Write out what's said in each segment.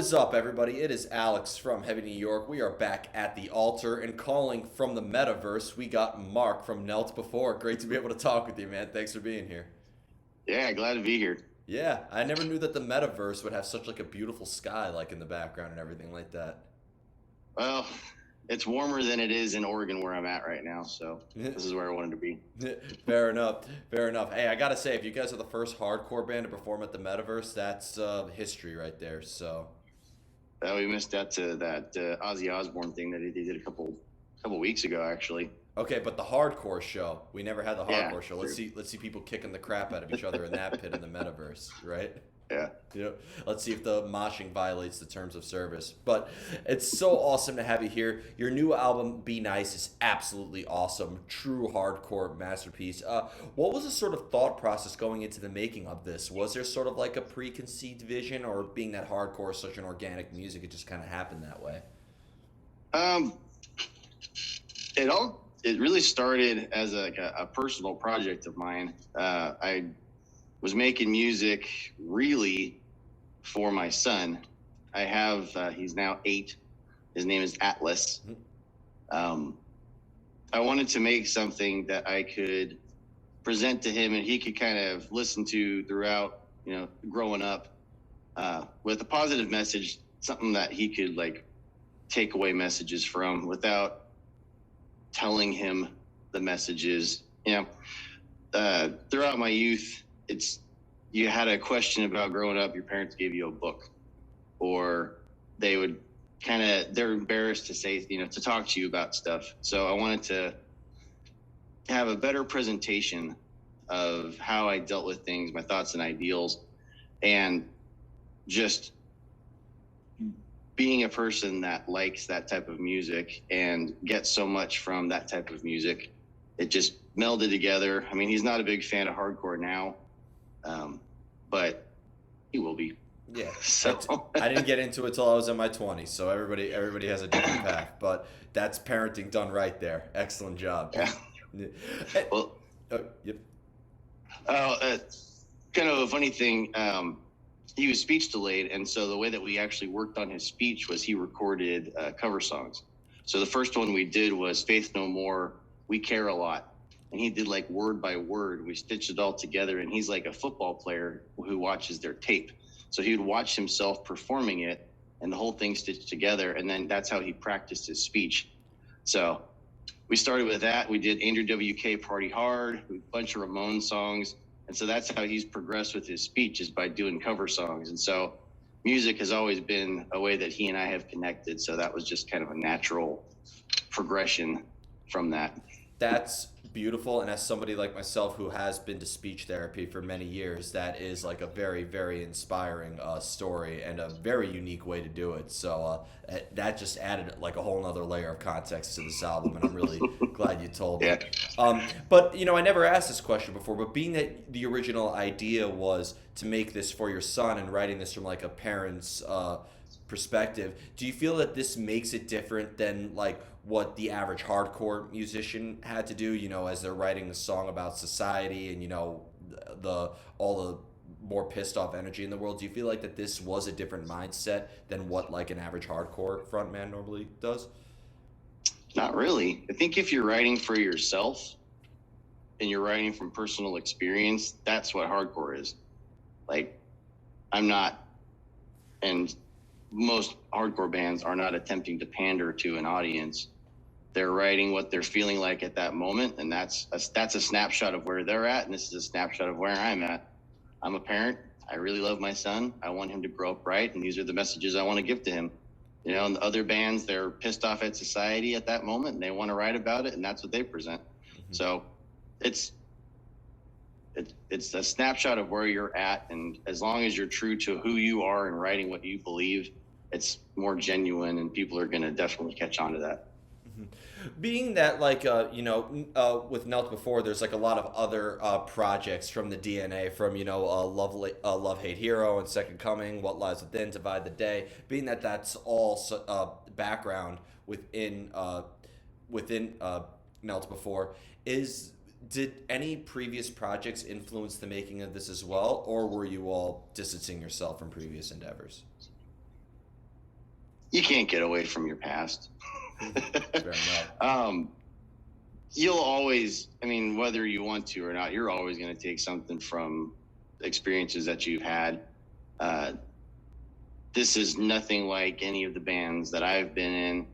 is up, everybody? It is Alex from Heavy New York. We are back at the altar and calling from the metaverse. We got Mark from Knelt Before. Great to be able to talk with you, man. Thanks for being here. Yeah, glad to be here. Yeah, I never knew that the metaverse would have such like a beautiful sky like in the background and everything like that. Well, it's warmer than it is in Oregon where I'm at right now, so this is where I wanted to be. Fair enough. Fair enough. Hey, I gotta say, if you guys are the first hardcore band to perform at the metaverse, that's history right there. So We missed out to that Ozzy Osbourne thing that he did a couple weeks ago, actually. okay, but the hardcore show, we never had the Yeah, hardcore show. Let's true. see, let's see people kicking the crap out of each other in that pit in the metaverse, right? Yeah. You know, let's see if the moshing violates the terms of service. But it's so awesome to have you here. Your new album, Be Nice, is absolutely awesome. True hardcore masterpiece. What was the sort of thought process going into the making of this? Was there sort of like a preconceived vision, or being that hardcore is such an organic music, it just kind of happened that way? Um, it really started as a personal project of mine. I was making music really for my son. I have he's now 8. His name is Atlas. Um, I wanted to make something that I could present to him and he could kind of listen to throughout, growing up, with a positive message, something that he could like take away messages from without telling him the messages. Throughout my youth, it's you had a question about growing up, your parents gave you a book, or they would they're embarrassed to say, to talk to you about stuff. So I wanted to have a better presentation of how I dealt with things, my thoughts and ideals, and just being a person that likes that type of music and gets so much from that type of music. It just melded together. I mean, he's not a big fan of hardcore now, but he will be. Yeah, So I didn't get into it till I was in my 20s, so everybody has a different path. But that's parenting done right there. Excellent job. yeah. Eh, Well, yep. kind of a funny thing. He was speech delayed, and so the way that we actually worked on his speech was he recorded cover songs. So the first one we did was "Faith No More, We Care a Lot," and he did like word by word. We stitched it all together, and he's like a football player who watches their tape. So he would watch himself performing it, and the whole thing stitched together, and then that's how he practiced his speech. So we started with that. We did Andrew WK Party Hard, a bunch of Ramones songs. And so that's how he's progressed with his speech, is by doing cover songs. And so music has always been a way that he and I have connected. So that was just kind of a natural progression from that. That's beautiful, and as somebody like myself who has been to speech therapy for many years, that is like a very, very inspiring story and a very unique way to do it. So that just added like a whole nother layer of context to this album, and I'm really glad you told me. Yeah. But I never asked this question before, but being that the original idea was to make this for your son and writing this from like a parent's perspective, do you feel that this makes it different than like what the average hardcore musician had to do, as they're writing a song about society and the all the more pissed off energy in the world? Do you feel like that this was a different mindset than what like an average hardcore frontman normally does? Not really. I think if you're writing for yourself and you're writing from personal experience, that's what hardcore is. Like, I'm not, and most hardcore bands are not attempting to pander to an audience. They're writing what they're feeling like at that moment, and that's a snapshot of where they're at, and this is a snapshot of where I'm at. I'm a parent. I really love my son. I want him to grow up right, and these are the messages I want to give to him. And the other bands, they're pissed off at society at that moment, and they want to write about it, and that's what they present. Mhm. So it's it's a snapshot of where you're at, and as long as you're true to who you are and writing what you believe, it's more genuine, and people are going to definitely catch on to that. Mhm. Being that like with Knelt Before, there's like a lot of other projects from the DNA from Love Hate Hero and Second Coming, What Lies Within, Divide the Day. Being that that's all background within Knelt Before, is did any previous projects influence the making of this as well, or were you all distancing yourself from previous endeavors? you can't get away from your past. Fair enough. You'll always, I mean, whether you want to or not, you're always going to take something from experiences that you've had. Uh, this is nothing like any of the bands that I've been in.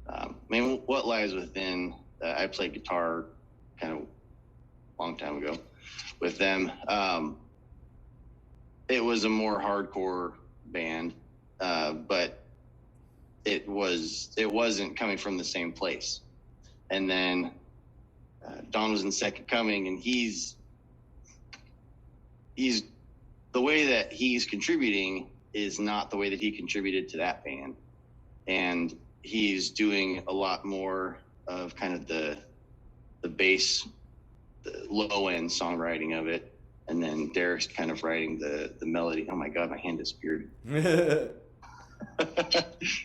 I mean, What Lies Within, I played guitar kind of a long time ago with them. It was a more hardcore band, but it wasn't coming from the same place. And then Don was in Second Coming, and he's the way that he's contributing is not the way that he contributed to that band, and he's doing a lot more of kind of the bass, the low end songwriting of it, and then Derek's kind of writing the melody. Oh my God, my hand disappeared. I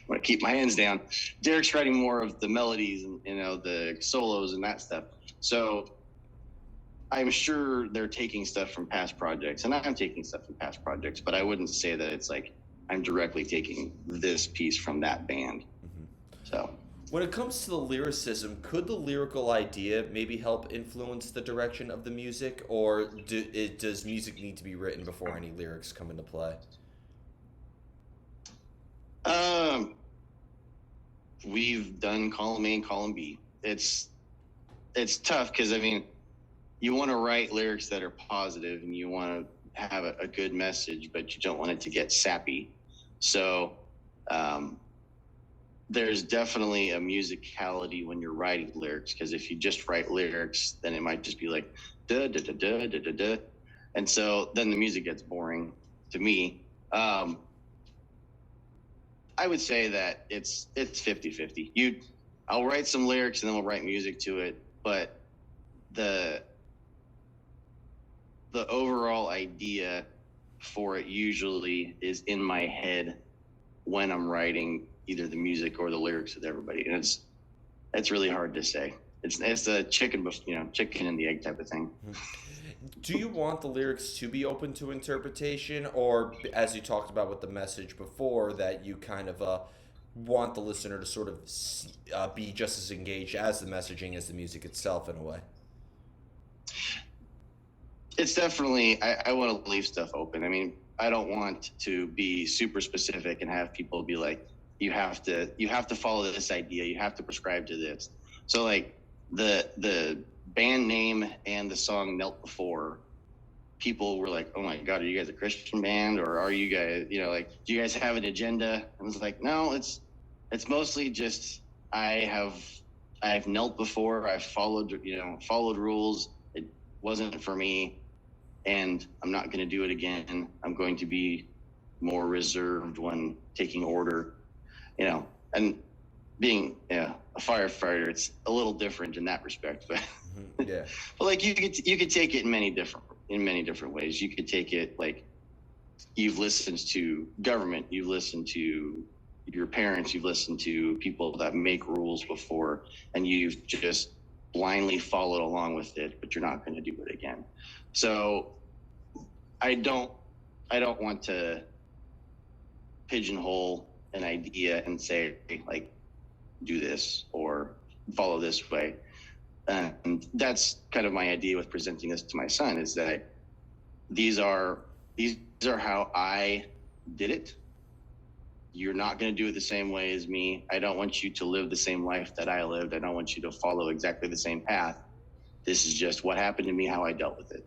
want to keep my hands down. Derek's writing more of the melodies and the solos and that stuff. So I'm sure they're taking stuff from past projects, and I'm taking stuff from past projects, but I wouldn't say that it's like I'm directly taking this piece from that band. Mhm. So When it comes to the lyricism, could the lyrical idea maybe help influence the direction of the music, or does music need to be written before any lyrics come into play? we've done column A and column B. It's tough because I mean, you want to write lyrics that are positive and you want to have a good message, but you don't want it to get sappy. So there's definitely a musicality when you're writing lyrics, because if you just write lyrics, then it might just be like da da da da da da da, and so then the music gets boring to me. I would say that it's 50-50. I'll write some lyrics and then we'll write music to it, but the overall idea for it usually is in my head when I'm writing either the music or the lyrics with everybody, and it's really hard to say. It's the chicken and the egg type of thing. Do you want the lyrics to be open to interpretation, or as you talked about with the message before, that you kind of want the listener to sort of be just as engaged as the messaging as the music itself in a way? It's definitely, I want to leave stuff open. I mean, I don't want to be super specific and have people be like, you have to follow this idea, you have to prescribe to this. So like the band name and the song Knelt Before, people were like, oh my God, are you guys a Christian band, or are you guys, like, do you guys have an agenda? And I was like, no, it's mostly just I've knelt before, I've followed rules. It wasn't for me, and I'm not going to do it again. I'm going to be more reserved when taking order, and being a firefighter, it's a little different in that respect. But Yeah. but like you could take it in many different ways. You could take it like you've listened to government, you've listened to your parents, you've listened to people that make rules before, and you've just blindly followed along with it, but you're not going to do it again. So I don't want to pigeonhole an idea and say like do this or follow this way. And that's kind of my idea with presenting this to my son, is that these are how I did it. You're not going to do it the same way as me. I don't want you to live the same life that I lived. I don't want you to follow exactly the same path. This is just what happened to me, how I dealt with it.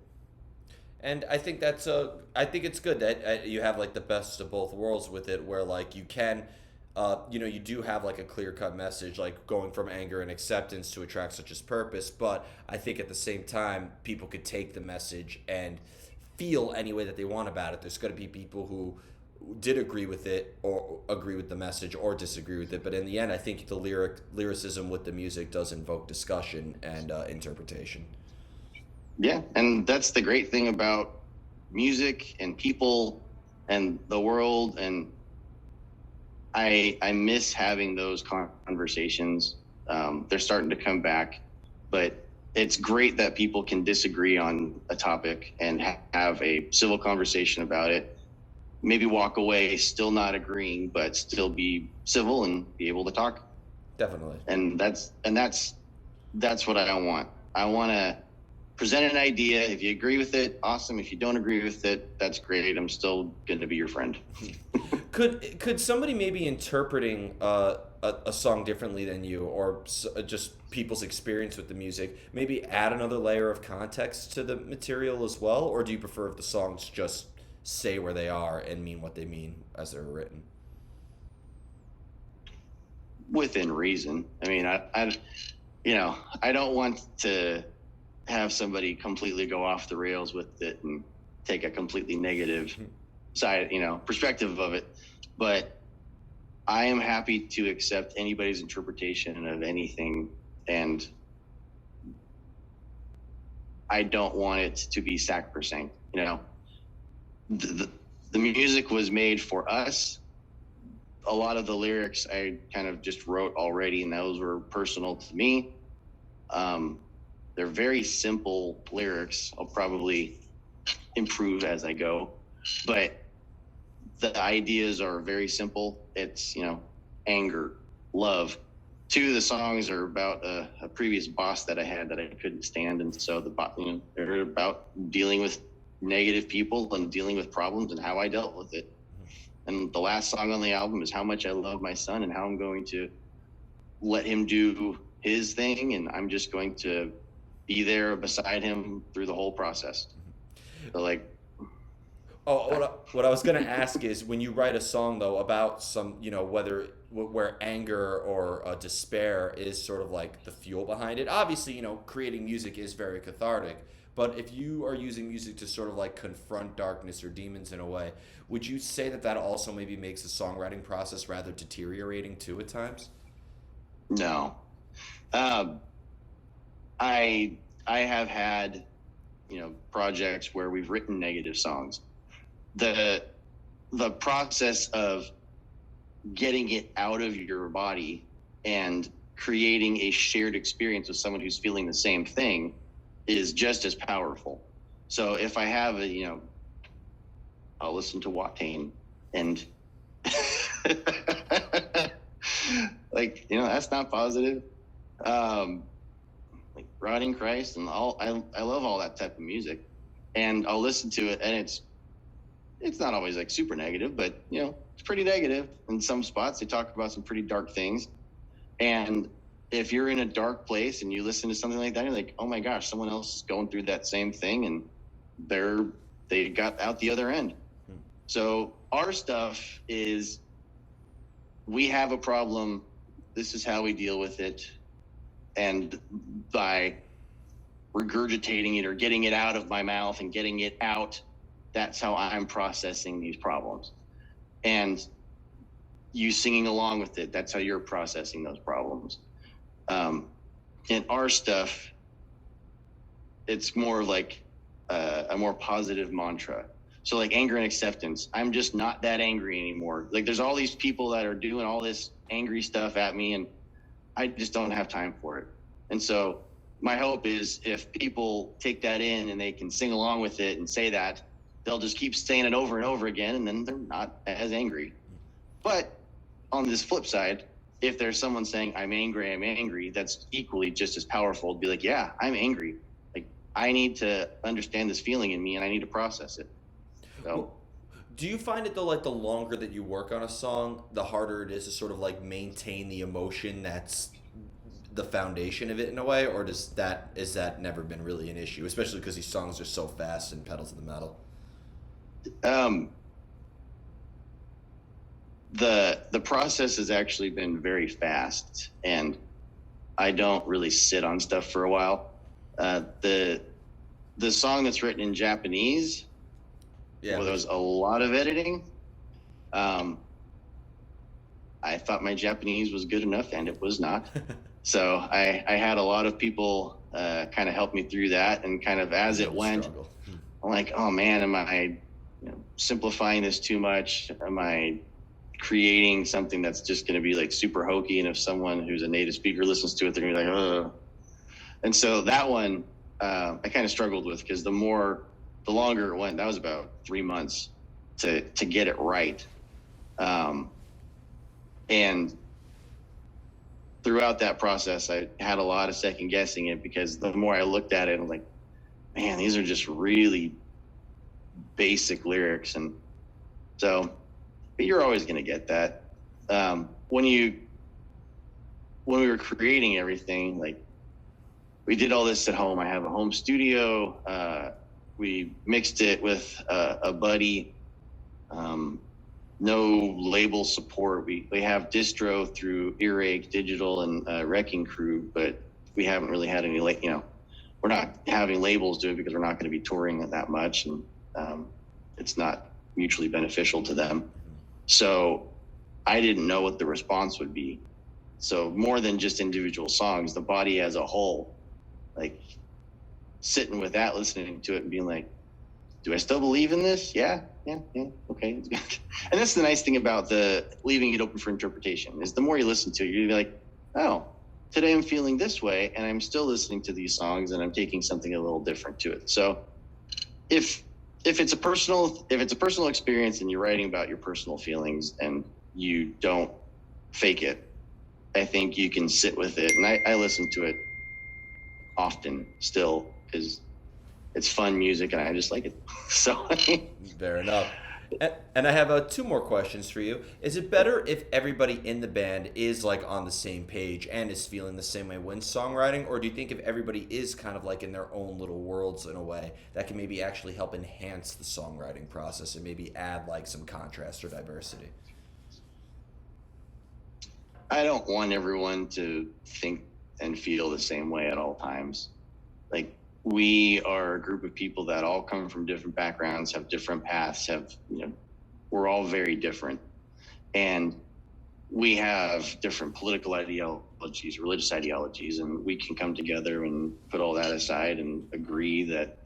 And I think I think it's good that you have like the best of both worlds with it, where like you can, you do have like a clear cut message, like going from anger and acceptance to attract such as purpose. But I think at the same time, people could take the message and feel any way that they want about it. There's going to be people who did agree with it or agree with the message or disagree with it. But in the end, I think the lyricism with the music does invoke discussion and interpretation. Yeah, and that's the great thing about music and people and the world. And I miss having those conversations. They're starting to come back, but it's great that people can disagree on a topic and have a civil conversation about it. maybe walk away still not agreeing, but still be civil and be able to talk. Definitely. And that's what I want. I want to present an idea. If you agree with it, awesome. If you don't agree with it, that's great. I'm still going to be your friend. Could somebody maybe interpreting a song differently than you, or just people's experience with the music, maybe add another layer of context to the material as well, or do you prefer if the songs just say where they are and mean what they mean as they're written? Within reason. I mean, I don't want to have somebody completely go off the rails with it and take a completely negative side, perspective of it. But I am happy to accept anybody's interpretation of anything, and I don't want it to be sacrosanct. The music was made for us. A lot of the lyrics I kind of just wrote already, and those were personal to me. They're very simple lyrics. I'll probably improve as I go, but the ideas are very simple. It's, anger, love. Two of the songs are about a previous boss that I had that I couldn't stand. And so they're about dealing with negative people and dealing with problems and how I dealt with it. And the last song on the album is how much I love my son and how I'm going to let him do his thing. And I'm just going to be there beside him through the whole process. So Oh, what I was gonna ask is, when you write a song though about some, whether where anger or despair is sort of like the fuel behind it. Obviously, creating music is very cathartic. But if you are using music to sort of like confront darkness or demons in a way, would you say that that also maybe makes the songwriting process rather deteriorating too at times? no, um, I have had, projects where we've written negative songs. The process of getting it out of your body and creating a shared experience with someone who's feeling the same thing is just as powerful. So if I have I'll listen to Watain and that's not positive. Like Rotting Christ and I love all that type of music, and I'll listen to it, and it's not always like super negative, but it's pretty negative in some spots. They talk about some pretty dark things. And if you're in a dark place and you listen to something like that, you're like, oh my gosh, someone else is going through that same thing and they got out the other end. So our stuff is, we have a problem. This is how we deal with it. And by regurgitating it or getting it out of my mouth and getting it out, that's how I'm processing these problems. And you singing along with it, that's how you're processing those problems. In our stuff, it's more like a more positive mantra. So like anger and acceptance, I'm just not that angry anymore. Like there's all these people that are doing all this angry stuff at me, and I just don't have time for it. And so my hope is if people take that in and they can sing along with it and say that, they'll just keep saying it over and over again, and then they're not as angry. But on this flip side, if there's someone saying, I'm angry, that's equally just as powerful to be like, yeah, I'm angry. Like, I need to understand this feeling in me and I need to process it. So, Do you find it though, like the longer that you work on a song, the harder it is to sort of like maintain the emotion that's the foundation of it in a way, or is that never been really an issue, especially because these songs are so fast and pedal to the metal? um, the process has actually been very fast, and I don't really sit on stuff for a while. The song that's written in Japanese, Yeah. well, there was a lot of editing. Um, I thought my Japanese was good enough, and it was not. So I had a lot of people kind of help me through that, and kind of as it went, Struggle. I'm like, oh man, am I simplifying this too much? Am I creating something that's just going to be like super hokey? And if someone who's a native speaker listens to it, they're going to be like, oh. And so that one I kind of struggled with, because the longer it went, that was about 3 months. to get it right. Um, and throughout that process, I had a lot of second guessing it, because the more I looked at it, I'm like, man, these are just really basic lyrics. And so, but you're always going to get that. When we were creating everything, like, we did all this at home. I have a home studio. We mixed it with a buddy. No label support. We have distro through Earache Digital and Wrecking Crew, but we haven't really had any, we're not having labels do it because we're not going to be touring that much, and it's not mutually beneficial to them. So I didn't know what the response would be. So more than just individual songs, the body as a whole, like, sitting with that, listening to it and being like, do I still believe in this? Yeah, okay. And that's the nice thing about the leaving it open for interpretation, is the more you listen to it, you're like, oh, today I'm feeling this way, and I'm still listening to these songs, and I'm taking something a little different to it. So if it's a personal experience and you're writing about your personal feelings and you don't fake it, I think you can sit with it. And I listen to it often still, because it's fun music and I just like it. So Fair enough. And I have two more questions for you. Is it better if everybody in the band is like on the same page and is feeling the same way when songwriting, or do you think if everybody is kind of like in their own little worlds in a way, that can maybe actually help enhance the songwriting process and maybe add like some contrast or diversity? I don't want everyone to think and feel the same way at all times. Like, we are a group of people that all come from different backgrounds, have different paths, we're all very different. And we have different political ideologies, religious ideologies, and we can come together and put all that aside and agree that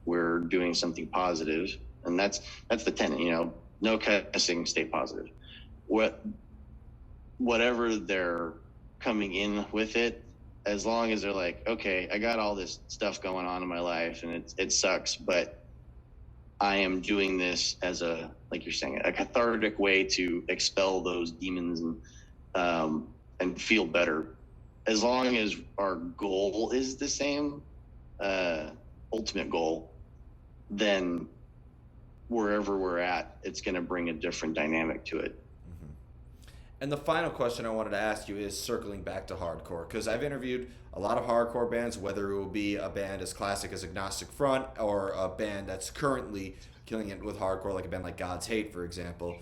we're doing something positive. And that's the tenet, no cussing, stay positive. Whatever they're coming in with it, as long as they're like, okay, I got all this stuff going on in my life and it sucks, but I am doing this as like you're saying, a cathartic way to expel those demons and feel better. As long as our goal is the same, ultimate goal, then wherever we're at, it's going to bring a different dynamic to it. And the final question I wanted to ask you is circling back to hardcore, because I've interviewed a lot of hardcore bands, whether it will be a band as classic as Agnostic Front or a band that's currently killing it with hardcore, like a band like God's Hate, for example.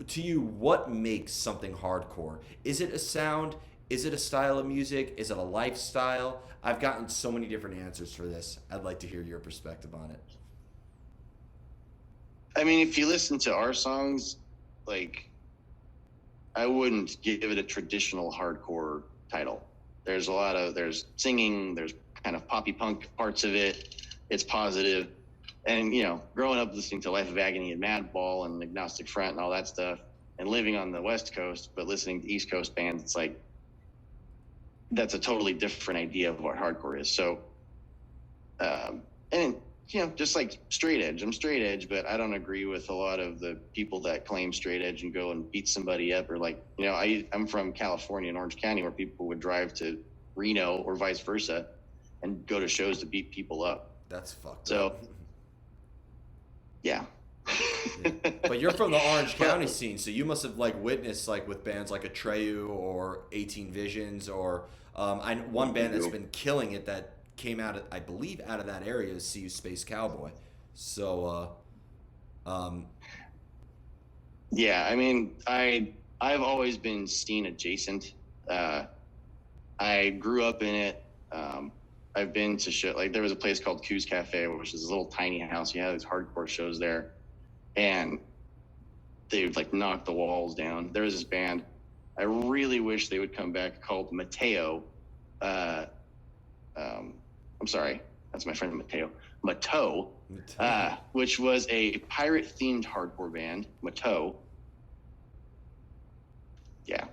To you, what makes something hardcore? Is it a sound? Is it a style of music? Is it a lifestyle? I've gotten so many different answers for this. I'd like to hear your perspective on it. I mean, if you listen to our songs, like, I wouldn't give it a traditional hardcore title. There's singing, there's kind of poppy punk parts of it. It's positive. And, growing up listening to Life of Agony and Madball and Agnostic Front and all that stuff, and living on the West Coast, but listening to East Coast bands, it's like, that's a totally different idea of what hardcore is. So, and just like straight edge. I'm straight edge, but I don't agree with a lot of the people that claim straight edge and go and beat somebody up, or like, I'm from California in Orange County, where people would drive to Reno or vice versa and go to shows to beat people up. That's fucked so, up. Yeah. Yeah. But you're from the Orange County scene, so you must have like witnessed like with bands like Atreyu or 18 Visions or one band that's been killing it that came out of, I believe, out of that area is See You Space Cowboy. So yeah, I mean, I've always been scene adjacent. I grew up in it. I've been to show, like, there was a place called Coos Cafe, which is a little tiny house. You had these hardcore shows there, and they would like knock the walls down. There was this band, I really wish they would come back, called Mateo. I'm sorry, that's my friend Mateau, which was a pirate-themed hardcore band. Mateau. Yeah.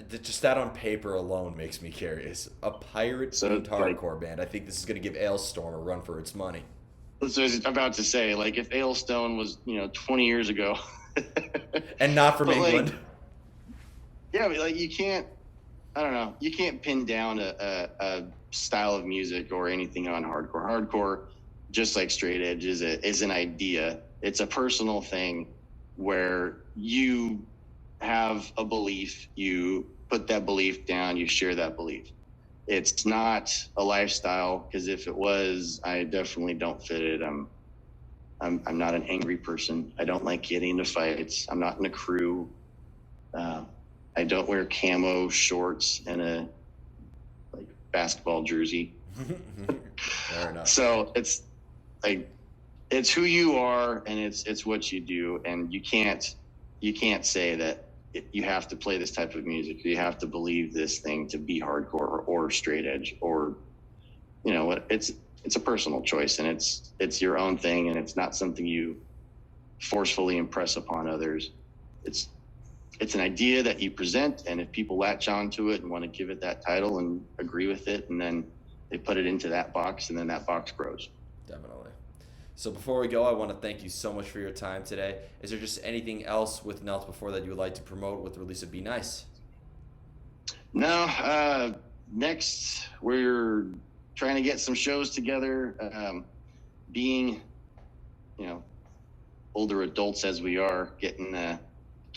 Just that on paper alone makes me curious. A pirate-themed hardcore band. I think this is going to give Ailstorm a run for its money. That's what I was about to say. Like if Ailstone was 20 years ago, And not from but England. yeah, but like you can't. I don't know. You can't pin down a style of music or anything on hardcore. Hardcore, just like straight edge, is an idea. It's a personal thing where you have a belief, you put that belief down, you share that belief. It's not a lifestyle, because if it was, I definitely don't fit it. I'm not an angry person. I don't like getting into fights. I'm not in a crew. Uh, I don't wear camo shorts and a like basketball jersey. Fair enough. So it's like it's who you are, and it's what you do, and you can't say that you have to play this type of music. You have to believe this thing to be hardcore or straight edge, or what. It's a personal choice, and it's your own thing, and it's not something you forcefully impress upon others. It's an idea that you present, and if people latch onto it and want to give it that title and agree with it, and then they put it into that box, and then that box grows. Definitely. So before we go, I want to thank you so much for your time today. Is there just anything else with Knelt Before that you would like to promote with the release of Be Nice? No, next we're trying to get some shows together. Being, older adults as we are, getting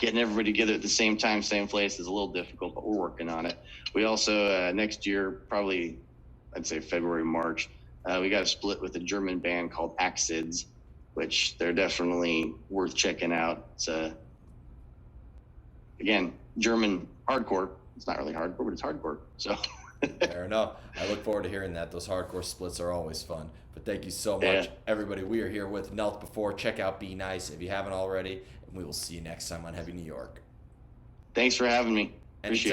everybody together at the same time, same place is a little difficult, but we're working on it. We also, next year, probably, I'd say February, March, we got a split with a German band called Axids, which they're definitely worth checking out. It's, again, German hardcore. It's not really hardcore, but it's hardcore. So. Fair enough. I look forward to hearing that. Those hardcore splits are always fun. But thank you so much, Yeah. everybody. We are here with Knelt Before. Check out Be Nice if you haven't already. And we will see you next time on Heavy New York. Thanks for having me. Appreciate it.